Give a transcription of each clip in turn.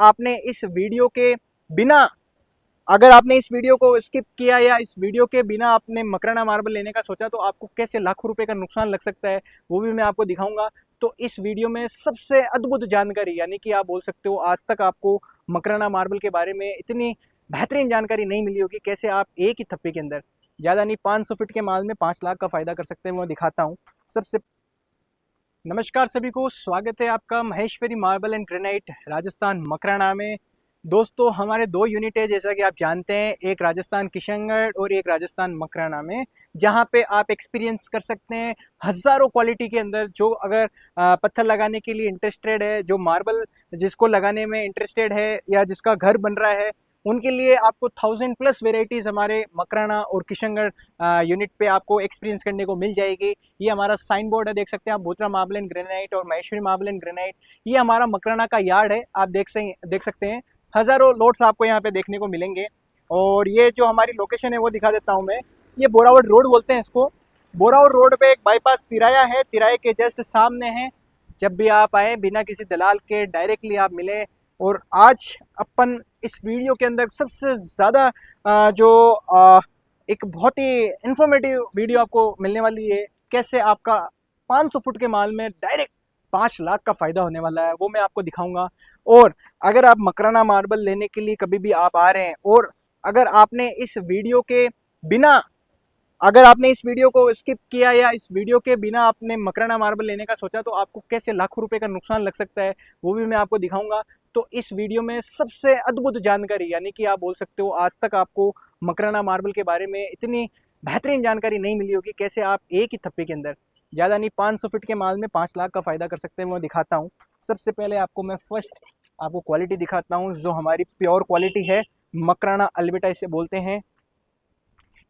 आपने इस वीडियो के बिना अगर आपने इस वीडियो को स्किप किया या इस वीडियो के बिना आपने मकराना मार्बल लेने का सोचा तो आपको कैसे लाखों रुपए का नुकसान लग सकता है वो भी मैं आपको दिखाऊंगा। तो इस वीडियो में सबसे अद्भुत जानकारी यानी कि आप बोल सकते हो आज तक आपको मकराना मार्बल के बारे में इतनी बेहतरीन जानकारी नहीं मिली होगी। कैसे आप एक ही थप्पे के अंदर ज़्यादा नहीं 500 फीट के माल में 5 लाख का फ़ायदा कर सकते हैं, मैं दिखाता हूँ। सबसे नमस्कार सभी को, स्वागत है आपका Maheshwari marble and granite Rajasthan Makrana में। दोस्तों हमारे दो यूनिट है जैसा कि आप जानते हैं, एक राजस्थान किशनगढ़ और एक राजस्थान मकराना में, जहां पे आप एक्सपीरियंस कर सकते हैं हज़ारों क्वालिटी के अंदर। जो अगर पत्थर लगाने के लिए इंटरेस्टेड है, जो मार्बल जिसको लगाने में इंटरेस्टेड है या जिसका घर बन रहा है, उनके लिए आपको 1000+ वेराइटीज़ हमारे मकराना और किशनगढ़ यूनिट पे आपको एक्सपीरियंस करने को मिल जाएगी। ये हमारा साइन बोर्ड है, देख सकते हैं आप, बोथरा मार्बल एंड ग्रेनाइट और महेश्वरी मार्बल एंड ग्रेनाइट। ये हमारा मकराना का यार्ड है, आप देख सकते हैं हज़ारों लोड्स आपको यहाँ पे देखने को मिलेंगे। और ये जो हमारी लोकेशन है वो दिखा देता हूँ मैं। ये बोरावड़ रोड बोलते हैं इसको। बोरावड़ रोड पे एक बाईपास तिराया है, तिराए के जस्ट सामने है। जब भी आप आए बिना किसी दलाल के डायरेक्टली आप मिले। और आज अपन इस वीडियो के अंदर सबसे ज़्यादा जो एक बहुत ही इंफॉर्मेटिव वीडियो आपको मिलने वाली है। कैसे आपका 500 फुट के माल में डायरेक्ट 5 लाख का फ़ायदा होने वाला है वो मैं आपको दिखाऊंगा। और अगर आप मकराना मार्बल लेने के लिए कभी भी आप आ रहे हैं और अगर आपने इस वीडियो के बिना अगर आपने इस वीडियो को स्किप किया या इस वीडियो के बिना आपने मकराना मार्बल लेने का सोचा तो आपको कैसे लाखों रुपए का नुकसान लग सकता है वो भी मैं आपको दिखाऊंगा। तो इस वीडियो में सबसे अद्भुत जानकारी यानी कि आप बोल सकते हो आज तक आपको मकराना मार्बल के बारे में इतनी बेहतरीन जानकारी नहीं मिली होगी। कैसे आप एक ही थप्पे के अंदर ज़्यादा नहीं 500 फीट के माल में 5 लाख का फ़ायदा कर सकते हैं, मैं दिखाता हूँ। सबसे पहले आपको मैं फर्स्ट आपको क्वालिटी दिखाता हूँ, जो हमारी प्योर क्वालिटी है। मकराना अल्बिटा इसे बोलते हैं।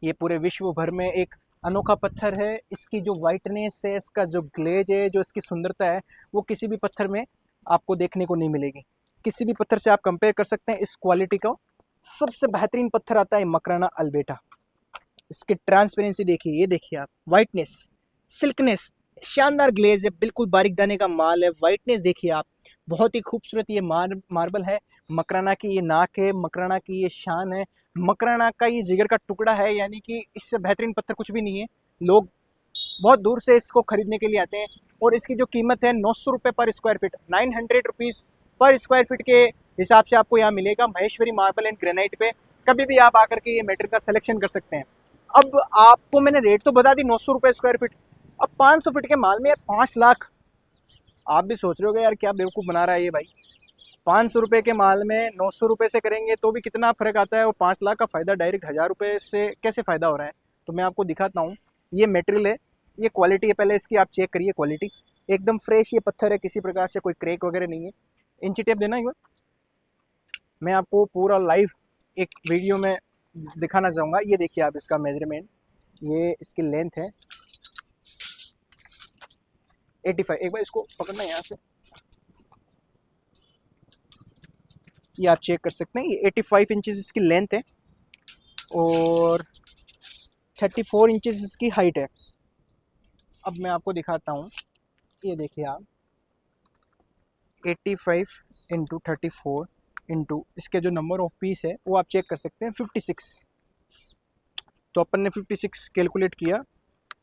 ये पूरे विश्व भर में एक अनोखा पत्थर है। इसकी जो वाइटनेस है, इसका जो ग्लेज है, जो इसकी सुंदरता है, वो किसी भी पत्थर में आपको देखने को नहीं मिलेगी। किसी भी पत्थर से आप कंपेयर कर सकते हैं इस क्वालिटी का। सबसे बेहतरीन पत्थर आता है मकराना अल्बिटा। इसकी ट्रांसपेरेंसी देखिए, ये देखिए आप, वाइटनेस, सिल्कनेस, शानदार ग्लेज है, बिल्कुल बारीक दाने का माल है। वाइटनेस देखिए आप, बहुत ही खूबसूरत ये मार्बल है। मकराना की ये नाक है, मकराना की ये शान है, मकराना का ये जिगर का टुकड़ा है। यानी कि इससे बेहतरीन पत्थर कुछ भी नहीं है। लोग बहुत दूर से इसको खरीदने के लिए आते हैं। और इसकी जो कीमत है 900 रुपये पर स्क्वायर फीट, 900 रुपीज़ पर स्क्वायर फीट के हिसाब से आपको यहाँ मिलेगा महेश्वरी मार्बल एंड ग्रेनाइट पे। कभी भी आप आकर के ये मेटेरियल का सिलेक्शन कर सकते हैं। अब आपको मैंने रेट तो बता दी 900 रुपये स्क्वायर फीट। अब 500 फीट के माल में यार 5 लाख। आप भी सोच रहे हो यार क्या बेवकूफ़ बना रहा है ये भाई। 500 रुपये के माल में 900 रुपये से करेंगे तो भी कितना फ़र्क आता है, और 5 लाख का फ़ायदा डायरेक्ट 1000 रुपये से कैसे फ़ायदा हो रहा है। तो मैं आपको दिखाता हूँ। ये मटेरियल है, ये क्वालिटी है, पहले इसकी आप चेक करिए क्वालिटी। एकदम फ्रेश ये पत्थर है, किसी प्रकार से कोई क्रैक वगैरह नहीं है। इंची टेप देना एक बार, मैं आपको पूरा लाइव एक वीडियो में दिखाना चाहूँगा। ये देखिए आप इसका मेजरमेंट, ये इसकी लेंथ है 85। एक बार इसको पकड़ना है यहाँ से, ये आप चेक कर सकते हैं। ये 85 इंचज़ इसकी लेंथ है और 34 इंचज़ इसकी हाइट है। अब मैं आपको दिखाता हूँ, ये देखिए आप, 85 इंटू 34 इंटू इसके जो नंबर ऑफ पीस है वो आप चेक कर सकते हैं 56। तो अपन ने 56 कैलकुलेट किया,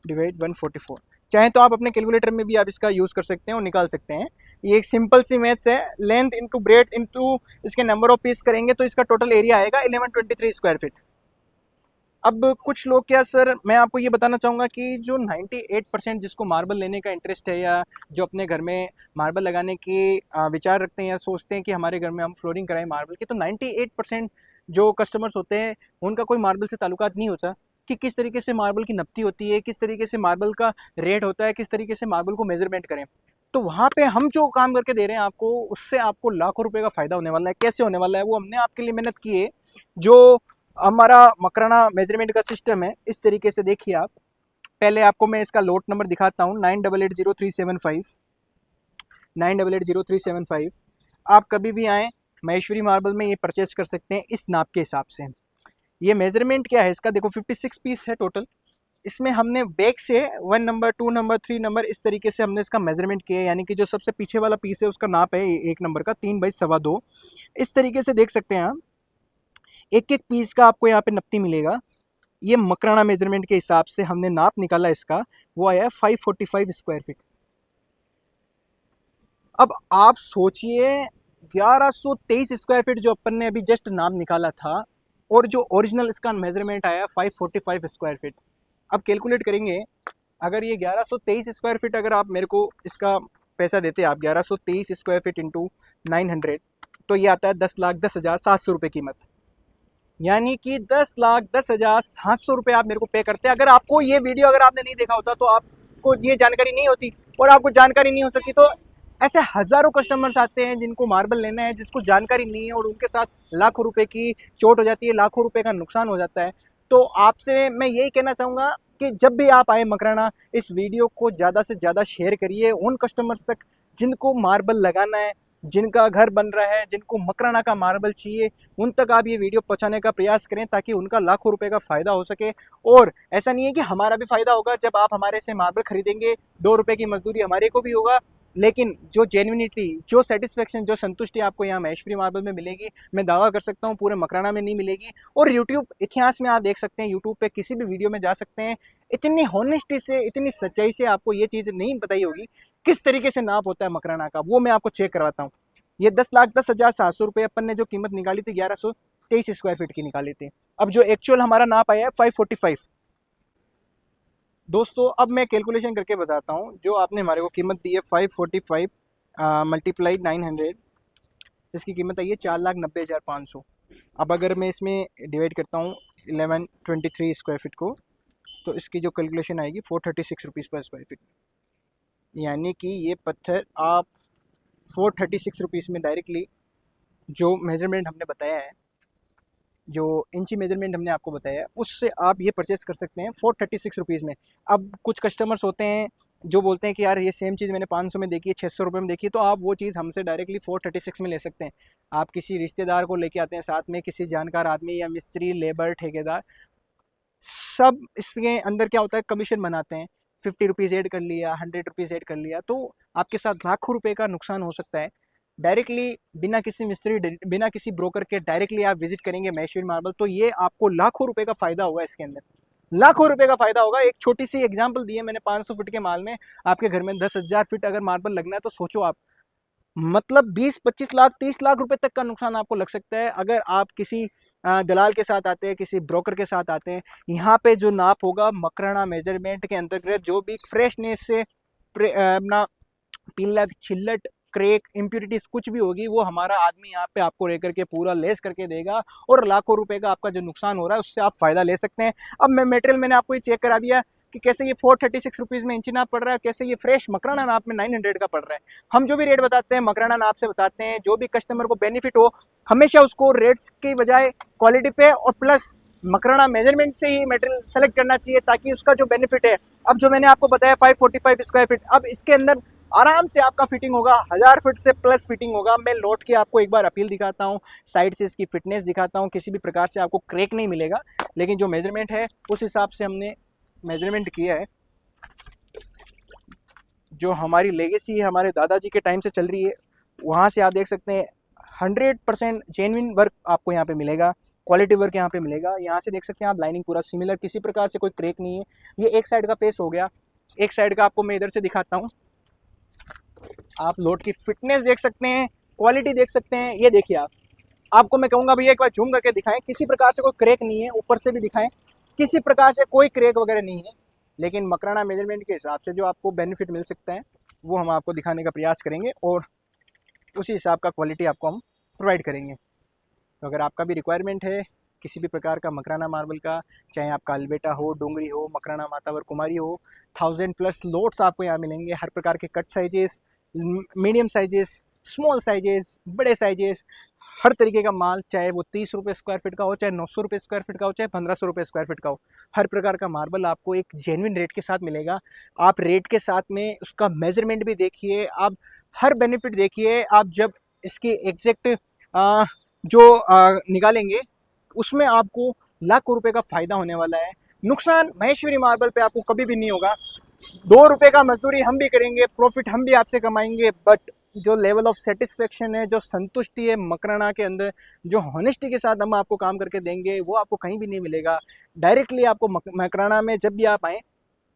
डिवाइड 144। चाहे तो आप अपने कैलकुलेटर में भी आप इसका यूज़ कर सकते हैं और निकाल सकते हैं। ये एक सिंपल सी मैथ्स है। लेंथ इंटू ब्रेथ इंटू इसके नंबर ऑफ पीस करेंगे तो इसका टोटल एरिया आएगा 1123 स्क्वायर फीट। अब कुछ लोग क्या सर, मैं आपको ये बताना चाहूँगा कि जो 98% जिसको मार्बल लेने का इंटरेस्ट है या जो अपने घर में मार्बल लगाने की विचार रखते हैं या सोचते हैं कि हमारे घर में हम फ्लोरिंग कराएं मार्बल की, तो 98% जो कस्टमर्स होते हैं उनका कोई मार्बल से ताल्लुकात नहीं होता कि किस तरीके से मार्बल की नपती होती है, किस तरीके से मार्बल का रेट होता है, किस तरीके से मार्बल को मेजरमेंट करें। तो वहाँ पे हम जो काम करके दे रहे हैं आपको, उससे आपको लाखों रुपए का फ़ायदा होने वाला है। कैसे होने वाला है वो हमने आपके लिए मेहनत की है। जो हमारा मकराना मेजरमेंट का सिस्टम है, इस तरीके से देखिए आप। पहले आपको मैं इसका लोट नंबर दिखाता हूँ, 9880 375, 9880 375। आप कभी भी आएँ महेश्वरी मार्बल में ये परचेस कर सकते हैं इस नाप के हिसाब से। ये मेजरमेंट क्या है इसका, देखो 56 पीस है टोटल। इसमें हमने बैक से 1 नंबर 2 नंबर 3 नंबर इस तरीके से हमने इसका मेजरमेंट किया है, यानी कि जो सबसे पीछे वाला पीस है उसका नाप है 1 नंबर का 3/2.25। इस तरीके से देख सकते हैं आप, एक एक पीस का आपको यहाँ पे नपती मिलेगा। ये मकराना मेजरमेंट के हिसाब से हमने नाप निकाला इसका, वो आया है 545 स्क्वायर फीट। अब आप सोचिए 1123 स्क्वायर फीट जो अपन ने अभी जस्ट नाप निकाला था, और जो ओरिजिनल इसका मेजरमेंट आया 545 स्क्वायर फीट। अब कैलकुलेट करेंगे, अगर ये 1123 स्क्वायर फीट अगर आप मेरे को इसका पैसा देते आप 1123 स्क्वायर फीट इंटू 900, तो ये आता है 10,10,700 रुपये कीमत। यानी कि 10,10,700 रुपये आप मेरे को पे करते हैं। अगर आपको ये वीडियो अगर आपने नहीं देखा होता तो आपको ये जानकारी नहीं होती, और आपको जानकारी नहीं हो सकती तो ऐसे हज़ारों कस्टमर्स आते हैं जिनको मार्बल लेना है, जिसको जानकारी नहीं है, और उनके साथ लाखों रुपए की चोट हो जाती है, लाखों रुपए का नुकसान हो जाता है। तो आपसे मैं यही कहना चाहूँगा कि जब भी आप आए मकराना, इस वीडियो को ज़्यादा से ज़्यादा शेयर करिए उन कस्टमर्स तक जिनको मार्बल लगाना है, जिनका घर बन रहा है, जिनको मकराना का मार्बल चाहिए, उन तक आप ये वीडियो पहुंचाने का प्रयास करें ताकि उनका लाखों रुपए का फ़ायदा हो सके। और ऐसा नहीं है कि हमारा भी फ़ायदा होगा, जब आप हमारे से मार्बल खरीदेंगे 2 रुपये की मजदूरी हमारे को भी होगा, लेकिन जो जेन्युइनिटी, जो सेटिस्फेक्शन, जो संतुष्टि आपको यहाँ महेश्वरी मार्बल में मिलेगी, मैं दावा कर सकता हूँ पूरे मकराना में नहीं मिलेगी। और यूट्यूब इतिहास में आप देख सकते हैं, यूट्यूब पे किसी भी वीडियो में जा सकते हैं, इतनी हॉनेस्टी से, इतनी सच्चाई से आपको ये चीज़ नहीं बताई होगी किस तरीके से नाप होता है मकराना का। वो मैं आपको चेक करवाता हूँ। ये 10,10,700 रुपये अपन ने जो कीमत निकाली थी 1123 स्क्वायर फीट की निकाली थी। अब जो एक्चुअल हमारा नाप आया है 545। दोस्तों अब मैं कैलकुलेशन करके बताता हूँ। जो आपने हमारे को कीमत दी है 545 मल्टीप्लाई 900, इसकी कीमत आई है 4,90,500। अब अगर मैं इसमें डिवाइड करता हूँ 1123 स्क्वायर फीट को, तो इसकी जो कैलकुलेशन आएगी 436 रुपीज़ पर स्क्वायर फीट। यानी कि ये पत्थर आप 436 रुपीज़ में डायरेक्टली जो मेजरमेंट हमने बताया है, जो इंची मेजरमेंट हमने आपको बताया है, उससे आप ये परचेस कर सकते हैं 436 रुपीज़ में। अब कुछ कस्टमर्स होते हैं जो बोलते हैं कि यार ये सेम चीज़ मैंने 500 में देखी है, 600 रुपये में देखी है, तो आप वो चीज़ हमसे डायरेक्टली 436 में ले सकते हैं। आप किसी रिश्तेदार को लेके आते हैं साथ में, किसी जानकार आदमी या मिस्त्री, लेबर, ठेकेदार, सब इसके अंदर क्या होता है, कमीशन बनाते हैं। 50 रुपीज़ ऐड कर लिया, 100 रुपीज़ ऐड कर लिया, तो आपके साथ लाखों रुपए का नुकसान हो सकता है। डायरेक्टली बिना किसी मिस्त्री, बिना किसी ब्रोकर के डायरेक्टली आप विजिट करेंगे महेश्वरी मार्बल, तो ये आपको लाखों रुपए का फ़ायदा होगा। इसके अंदर लाखों रुपए का फ़ायदा होगा। एक छोटी सी एग्जांपल दी है मैंने, 500 फीट के माल में आपके घर में 10,000 फीट अगर मार्बल लगना है, तो सोचो आप, मतलब 20-25 लाख, 30 लाख रुपए तक का नुकसान आपको लग सकता है अगर आप किसी दलाल के साथ आते हैं, किसी ब्रोकर के साथ आते हैं। यहाँ पे जो नाप होगा मकराना मेजरमेंट के अंतर्गत, जो भी फ्रेशनेस से अपना पिल्लक, छिल्लट, क्रैक, इम्प्यूरिटीज कुछ भी होगी, वो हमारा आदमी यहाँ पे आपको लेकर के पूरा लेस करके देगा, और लाखों रुपए का आपका जो नुकसान हो रहा है उससे आप फायदा ले सकते हैं। अब मैं मटेरियल मैंने आपको ये चेक करा दिया कि कैसे ये 436 रुपीज़ में इंची नाप पड़ रहा है, कैसे ये फ्रेश मकराना नाप में 900 का पड़ रहा है। हम जो भी रेट बताते हैं मकराना नाप से बताते हैं, जो भी कस्टमर को बेनिफिट हो, हमेशा उसको रेट्स की बजाय क्वालिटी पे और प्लस मकराना मेजरमेंट से ही मटेरियल सेलेक्ट करना चाहिए, ताकि उसका जो बेनिफिट है, अब जो मैंने आपको बताया 545 स्क्वायर फीट, अब इसके अंदर आराम से आपका फिटिंग होगा, 1000 फीट से प्लस फिटिंग होगा। मैं लौट के आपको एक बार अपील दिखाता हूँ, साइड से इसकी फिटनेस दिखाता हूँ, किसी भी प्रकार से आपको क्रैक नहीं मिलेगा, लेकिन जो मेजरमेंट है उस हिसाब से हमने मेजरमेंट किया है। जो हमारी लेगेसी हमारे दादाजी के टाइम से चल रही है, वहाँ से आप देख सकते हैं 100% जेन्युइन वर्क आपको यहाँ पे मिलेगा, क्वालिटी वर्क यहाँ पे मिलेगा। यहाँ से देख सकते हैं आप, लाइनिंग पूरा सिमिलर, किसी प्रकार से कोई क्रैक नहीं है। ये एक साइड का फेस हो गया, एक साइड का आपको मैं इधर से दिखाता हूँ। आप लोड की फिटनेस देख सकते हैं, क्वालिटी देख सकते हैं। ये देखिए आप, आपको मैं कहूँगा भैया एक बार जूम करके दिखाएं, किसी प्रकार से कोई क्रैक नहीं है, ऊपर से भी दिखाएं, किसी प्रकार से कोई क्रैक वगैरह नहीं है। लेकिन मकराना मेजरमेंट के हिसाब से जो आपको बेनिफिट मिल सकता है वो हम आपको दिखाने का प्रयास करेंगे, और उसी हिसाब का क्वालिटी आपको हम प्रोवाइड करेंगे। तो अगर आपका भी रिक्वायरमेंट है किसी भी प्रकार का मकराना मार्बल का, चाहे आपका अलबेटा हो, डोंगरी हो, मकराना मातावर कुमारी हो, 1000+ लोड्स आपको यहाँ मिलेंगे। हर प्रकार के cut sizes, medium sizes, small sizes, बड़े साइजेस, हर तरीके का माल, चाहे वो 30 रुपये स्क्वायर फीट का हो, चाहे 900 रुपये स्क्वायर फीट का हो, चाहे 1500 रुपये स्क्वायर फीट का हो, हर प्रकार का मार्बल आपको एक जेन्युइन रेट के साथ मिलेगा। आप रेट के साथ में उसका मेजरमेंट भी देखिए, आप हर बेनिफिट देखिए। आप जब इसकी एग्जैक्ट जो निकालेंगे उसमें आपको लाखों रुपए का फ़ायदा होने वाला है। नुकसान महेश्वरी मार्बल पे आपको कभी भी नहीं होगा। 2 रुपए का मजदूरी हम भी करेंगे, प्रॉफिट हम भी आपसे कमाएंगे, बट जो लेवल ऑफ सेटिस्फेक्शन है, जो संतुष्टि है मकराना के अंदर, जो हॉनेस्टी के साथ हम आपको काम करके देंगे, वो आपको कहीं भी नहीं मिलेगा। डायरेक्टली आपको मकराना में जब भी आप आएँ,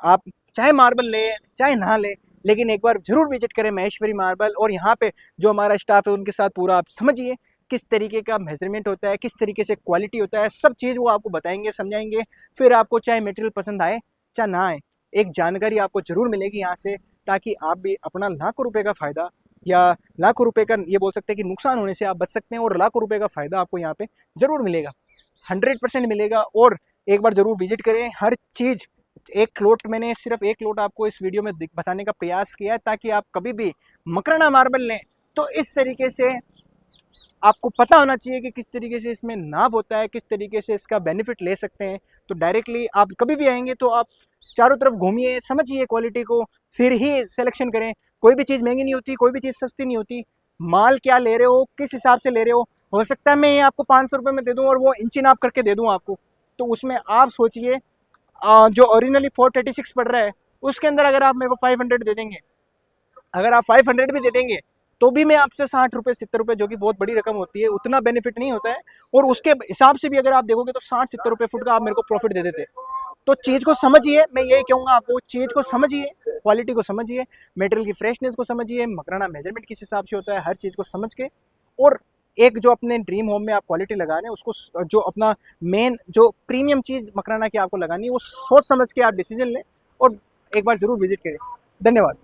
आप चाहे मार्बल लें चाहे ना लें, लेकिन एक बार ज़रूर विजिट करें महेश्वरी मार्बल। और यहाँ पे जो हमारा स्टाफ है उनके साथ पूरा आप समझिए किस तरीके का मेजरमेंट होता है, किस तरीके से क्वालिटी होता है, सब चीज़ वो आपको बताएंगे, समझाएंगे। फिर आपको चाहे मटेरियल पसंद आए चाहे ना आए, एक जानकारी आपको ज़रूर मिलेगी यहाँ से, ताकि आप भी अपना लाखों रुपए का फ़ायदा या लाखों रुपए का ये बोल सकते हैं कि नुकसान होने से आप बच सकते हैं, और लाखों रुपए का फ़ायदा आपको यहाँ पे ज़रूर मिलेगा, 100% मिलेगा। और एक बार ज़रूर विजिट करें। हर चीज़ एक लोट, मैंने सिर्फ एक लोट आपको इस वीडियो में बताने का प्रयास किया है, ताकि आप कभी भी मकराना मार्बल लें तो इस तरीके से आपको पता होना चाहिए कि किस तरीके से इसमें नाप होता है, किस तरीके से इसका बेनिफिट ले सकते हैं। तो डायरेक्टली आप कभी भी आएंगे तो आप चारों तरफ घूमिए, समझिए क्वालिटी को, फिर ही सिलेक्शन करें। कोई भी चीज़ महंगी नहीं होती, कोई भी चीज़ सस्ती नहीं होती। माल क्या ले रहे हो, किस हिसाब से ले रहे हो सकता है मैं ये आपको 500 रुपये में दे दूँ और वो इंची नाप करके दे दूँ आपको, तो उसमें आप सोचिए जो ओरिजिनली 436 पड़ रहा है, उसके अंदर अगर आप मेरे को 500 दे देंगे, अगर आप 500 भी दे देंगे तो भी मैं आपसे 60 रुपये 70 रुपये, जो कि बहुत बड़ी रकम होती है, उतना बेनिफिट नहीं होता है। और उसके हिसाब से भी अगर आप देखोगे तो 60-70 रुपये फुट का आप मेरे को प्रॉफिट दे देते। तो चीज़ को समझिए, मैं यही कहूँगा आपको, चीज़ को समझिए, क्वालिटी को समझिए, मटेरियल की फ्रेशनेस को समझिए, मकराना मेजरमेंट किस हिसाब से होता है, हर चीज़ को समझ के, और एक जो अपने ड्रीम होम में आप क्वालिटी लगा रहे हैं उसको, जो अपना मेन जो प्रीमियम चीज़ मकराना की आपको लगानी है, वो सोच समझ के आप डिसीजन लें और एक बार ज़रूर विजिट करें। धन्यवाद।